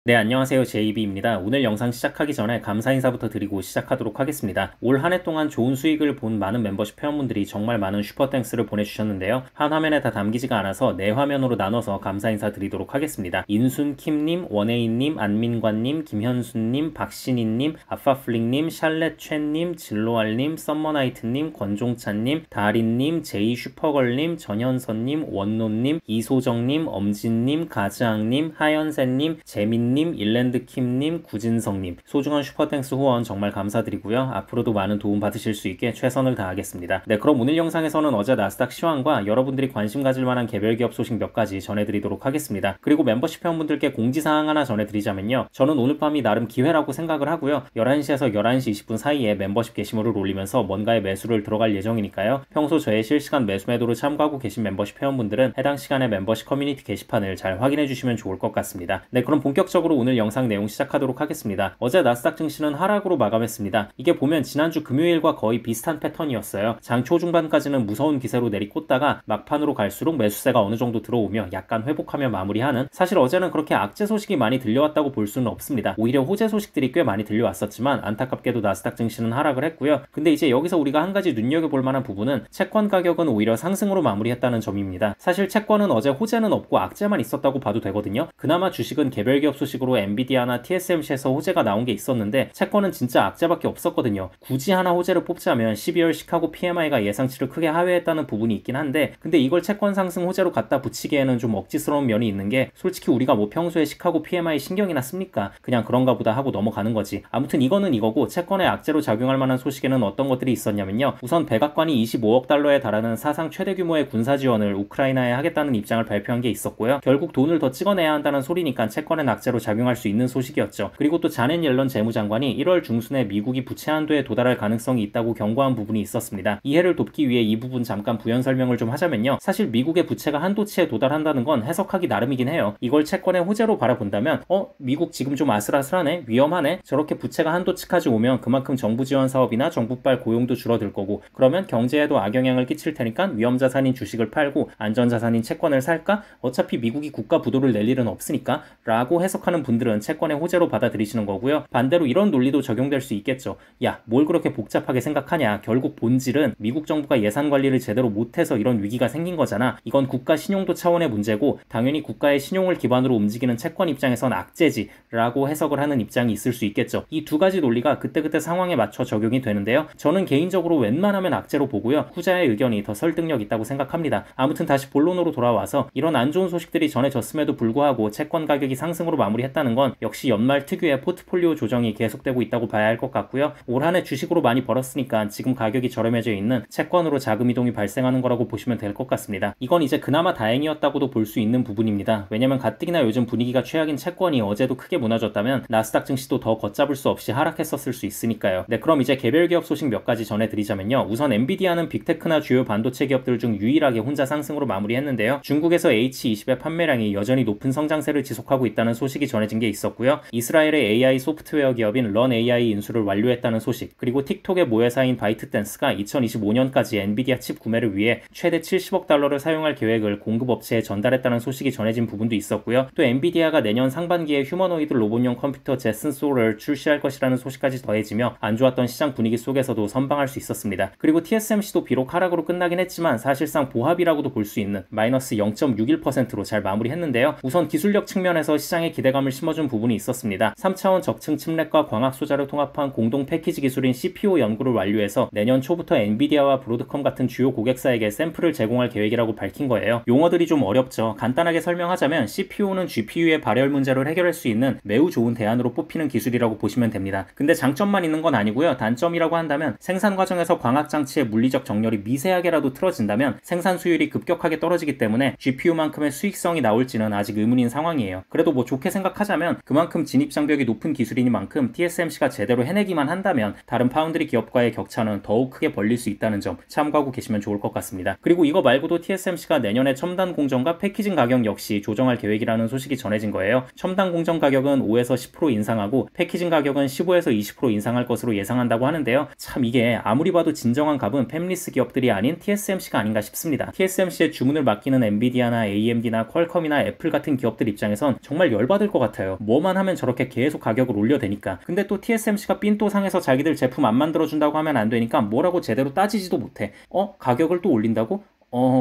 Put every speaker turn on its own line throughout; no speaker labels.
네, 안녕하세요. JB입니다. 오늘 영상 시작하기 전에 감사 인사부터 드리고 시작하도록 하겠습니다. 올 한 해 동안 좋은 수익을 본 많은 멤버십 회원분들이 정말 많은 슈퍼땡스를 보내주셨는데요. 한 화면에 다 담기지가 않아서 네 화면으로 나눠서 감사 인사 드리도록 하겠습니다. 인순킴님, 원혜인님, 안민관님, 김현순님, 박신희님, 아파플릭님, 샬렛최님, 진로알님, 썸머나이트님, 권종찬님, 다린님, 제이슈퍼걸님, 전현선님, 원노님, 이소정님, 엄진님, 가즈앙님, 하연세님, 재민님, 일랜드킴님, 구진성님 소중한 슈퍼땡스 후원 정말 감사드리고요. 앞으로도 많은 도움 받으실 수 있게 최선을 다하겠습니다. 네, 그럼 오늘 영상에서는 어제 나스닥 시황과 여러분들이 관심 가질 만한 개별 기업 소식 몇 가지 전해드리도록 하겠습니다. 그리고 멤버십 회원분들께 공지사항 하나 전해드리자면요. 저는 오늘 밤이 나름 기회라고 생각을 하고요. 11시에서 11시 20분 사이에 멤버십 게시물을 올리면서 뭔가의 매수를 들어갈 예정이니까요. 평소 저의 실시간 매수 매도를 참고하고 계신 멤버십 회원분들은 해당 시간에 멤버십 커뮤니티 게시판을 잘 확인해 주시면 좋을 것 같습니다. 네, 그럼 본격적으로 오늘 영상 내용 시작하도록 하겠습니다. 어제 나스닥 증시는 하락으로 마감했습니다. 이게 보면 지난주 금요일과 거의 비슷한 패턴이었어요. 장 초중반까지는 무서운 기세로 내리꽂다가 막판으로 갈수록 매수세가 어느 정도 들어오며 약간 회복하며 마무리하는, 사실 어제는 그렇게 악재 소식이 많이 들려왔다고 볼 수는 없습니다. 오히려 호재 소식들이 꽤 많이 들려왔었지만 안타깝게도 나스닥 증시는 하락을 했고요. 근데 이제 여기서 우리가 한 가지 눈여겨볼 만한 부분은 채권 가격은 오히려 상승으로 마무리했다는 점입니다. 사실 채권은 어제 호재는 없고 악재만 있었다고 봐도 되거든요. 그나마 주식은 개별 기업 소식으로 엔비디아나 TSMC에서 호재가 나온 게 있었는데 채권은 진짜 악재밖에 없었거든요. 굳이 하나 호재를 뽑자면 12월 시카고 PMI가 예상치를 크게 하회했다는 부분이 있긴 한데, 근데 이걸 채권 상승 호재로 갖다 붙이기에는 좀 억지스러운 면이 있는 게, 솔직히 우리가 뭐 평소에 시카고 PMI 신경이나 씁니까? 그냥 그런가 보다 하고 넘어가는 거지. 아무튼 이거는 이거고, 채권의 악재로 작용할 만한 소식에는 어떤 것들이 있었냐면요. 우선 백악관이 25억 달러에 달하는 사상 최대 규모의 군사 지원을 우크라이나에 하겠다는 입장을 발표한 게 있었고요. 결국 돈을 더 찍어내야 한다는 소리니까 채권의 악재로 작용할 수 있는 소식이었죠. 그리고 또 자넷 옐런 재무장관이 1월 중순에 미국이 부채 한도에 도달할 가능성이 있다고 경고한 부분이 있었습니다. 이해를 돕기 위해 이 부분 잠깐 부연 설명을 좀 하자면요. 사실 미국의 부채가 한도치에 도달한다는 건 해석하기 나름이긴 해요. 이걸 채권의 호재로 바라본다면 미국 지금 좀 아슬아슬하네? 위험하네? 저렇게 부채가 한도치까지 오면 그만큼 정부 지원 사업이나 정부발 고용도 줄어들 거고, 그러면 경제에도 악영향을 끼칠 테니까 위험자산인 주식을 팔고 안전자산인 채권을 살까? 어차피 미국이 국가 부도를 낼 일은 없으니까 라고 해석하는 분들은 채권의 호재로 받아들이시는 거고요. 반대로 이런 논리도 적용될 수 있겠죠. 야, 뭘 그렇게 복잡하게 생각하냐. 결국 본질은 미국 정부가 예산 관리를 제대로 못해서 이런 위기가 생긴 거잖아. 이건 국가 신용도 차원의 문제고 당연히 국가의 신용을 기반으로 움직이는 채권 입장에선 악재지 라고 해석을 하는 입장이 있을 수 있겠죠. 이 두 가지 논리가 그때그때 상황에 맞춰 적용이 되는데요. 저는 개인적으로 웬만하면 악재로 보고요. 후자의 의견이 더 설득력 있다고 생각합니다. 아무튼 다시 본론으로 돌아와서, 이런 안 좋은 소식들이 전해졌음에도 불구하고 채권 가격이 상승으로 마무리했다는 건 역시 연말 특유의 포트폴리오 조정이 계속되고 있다고 봐야 할 것 같고요. 올 한 해 주식으로 많이 벌었으니까 지금 가격이 저렴해져 있는 채권으로 자금 이동이 발생하는 거라고 보시면 될 것 같습니다. 이건 이제 그나마 다행이었다고도 볼 수 있는 부분입니다. 왜냐면 가뜩이나 요즘 분위기가 최악인 채권이 어제도 크게 무너졌다면 나스닥 증시도 더 걷잡을 수 없이 하락했었을 수 있으니까요. 네, 그럼 이제 개별 기업 소식 몇 가지 전해드리자면요. 우선 엔비디아는 빅테크나 주요 반도체 기업들 중 유일하게 혼자 상승으로 마무리했는데요. 중국에서 H20의 판매량이 여전히 높은 성장세를 지속하고 있다는 소식이 전해진 게 있었고요. 이스라엘의 AI 소프트웨어 기업인 런AI 인수를 완료했다는 소식, 그리고 틱톡의 모회사인 바이트댄스가 2025년까지 엔비디아 칩 구매를 위해 최대 70억 달러를 사용할 계획을 공급업체에 전달했다는 소식이 전해진 부분도 있었고요. 또 엔비디아가 내년 상반기에 휴머노이드 로봇용 컴퓨터 제슨 소를 출시할 것이라는 소식까지 더해지며 안 좋았던 시장 분위기 속에서도 선방할 수 있었습니다. 그리고 TSMC도 비록 하락으로 끝나긴 했지만 사실상 보합이라고도 볼 수 있는 마이너스 0.61%로 잘 마무리했는데요. 우선 기술력 측면에서 시장에 기대감을 심어준 부분이 있었습니다. 3차원 적층 칩렛과 광학 소자를 통합한 공동 패키지 기술인 CPO 연구를 완료해서 내년 초부터 엔비디아와 브로드컴 같은 주요 고객사에게 샘플을 제공할 계획이라고 밝힌 거예요. 용어들이 좀 어렵죠. 간단하게 설명하자면 CPO는 GPU의 발열 문제를 해결할 수 있는 매우 좋은 대안으로 뽑히는 기술이라고 보시면 됩니다. 근데 장점만 있는 건 아니고요. 단점이라고 한다면 생산 과정에서 광학 장치의 물리적 정렬이 미세하게라도 틀어진다면 생산 수율이 급격하게 떨어지기 때문에 GPU만큼의 수익성이 나올지는 아직 의문인 상황이에요. 그래도 뭐 좋게 생각하자면 그만큼 진입 장벽이 높은 기술이니만큼 TSMC가 제대로 해내기만 한다면 다른 파운드리 기업과의 격차는 더욱 크게 벌릴 수 있다는 점 참고하고 계시면 좋을 것 같습니다. 그리고 이거 말고도 TSMC가 내년에 첨단 공정과 패키징 가격 역시 조정할 계획이라는 소식이 전해진 거예요. 첨단 공정 가격은 5에서 10% 인상하고 패키징 가격은 15에서 20% 인상할 것으로 예상한다고 하는데요. 참 이게 아무리 봐도 진정한 값은 팹리스 기업들이 아닌 TSMC가 아닌가 싶습니다. TSMC의 주문을 맡기는 엔비디아나 AMD나 퀄컴이나 애플 같은 기업들 입장에선 정말 열받을 것 것 같아요. 뭐만 하면 저렇게 계속 가격을 올려대니까. 근데 또 TSMC가 삔또 상해서 자기들 제품 안 만들어준다고 하면 안 되니까 뭐라고 제대로 따지지도 못해. 가격을 또 올린다고?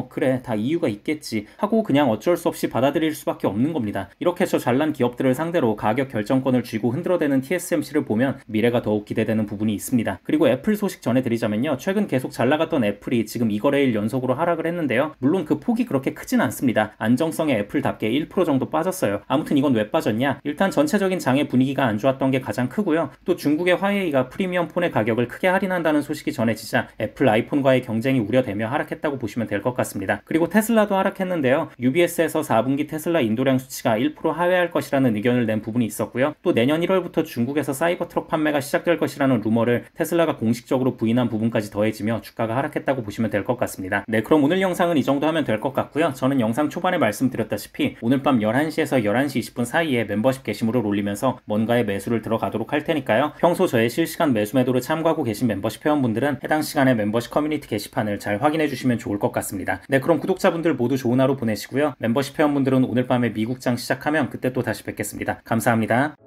그래, 다 이유가 있겠지 하고 그냥 어쩔 수 없이 받아들일 수밖에 없는 겁니다. 이렇게 저 잘난 기업들을 상대로 가격 결정권을 쥐고 흔들어대는 TSMC를 보면 미래가 더욱 기대되는 부분이 있습니다. 그리고 애플 소식 전해드리자면요, 최근 계속 잘 나갔던 애플이 지금 2거래일 연속으로 하락을 했는데요, 물론 그 폭이 그렇게 크진 않습니다. 안정성의 애플답게 1% 정도 빠졌어요. 아무튼 이건 왜 빠졌냐? 일단 전체적인 장의 분위기가 안 좋았던 게 가장 크고요, 또 중국의 화웨이가 프리미엄 폰의 가격을 크게 할인한다는 소식이 전해지자 애플 아이폰과의 경쟁이 우려되며 하락했다고 보시면 될 것 같습니다. 그리고 테슬라도 하락했는데요, UBS에서 4분기 테슬라 인도량 수치가 1% 하회할 것이라는 의견을 낸 부분이 있었고요, 또 내년 1월부터 중국에서 사이버 트럭 판매가 시작될 것이라는 루머를 테슬라가 공식적으로 부인한 부분까지 더해지며 주가가 하락했다고 보시면 될 것 같습니다. 네, 그럼 오늘 영상은 이 정도 하면 될 것 같고요, 저는 영상 초반에 말씀드렸다시피 오늘 밤 11시에서 11시 20분 사이에 멤버십 게시물을 올리면서 뭔가의 매수를 들어가도록 할 테니까요, 평소 저의 실시간 매수 매도를 참고하고 계신 멤버십 회원분들은 해당 시간에 멤버십 커뮤니티 게시판을 잘 확인해 주시면 좋을 것 같습니다. 네, 그럼 구독자분들 모두 좋은 하루 보내시고요, 멤버십 회원분들은 오늘 밤에 미국장 시작하면 그때 또 다시 뵙겠습니다. 감사합니다.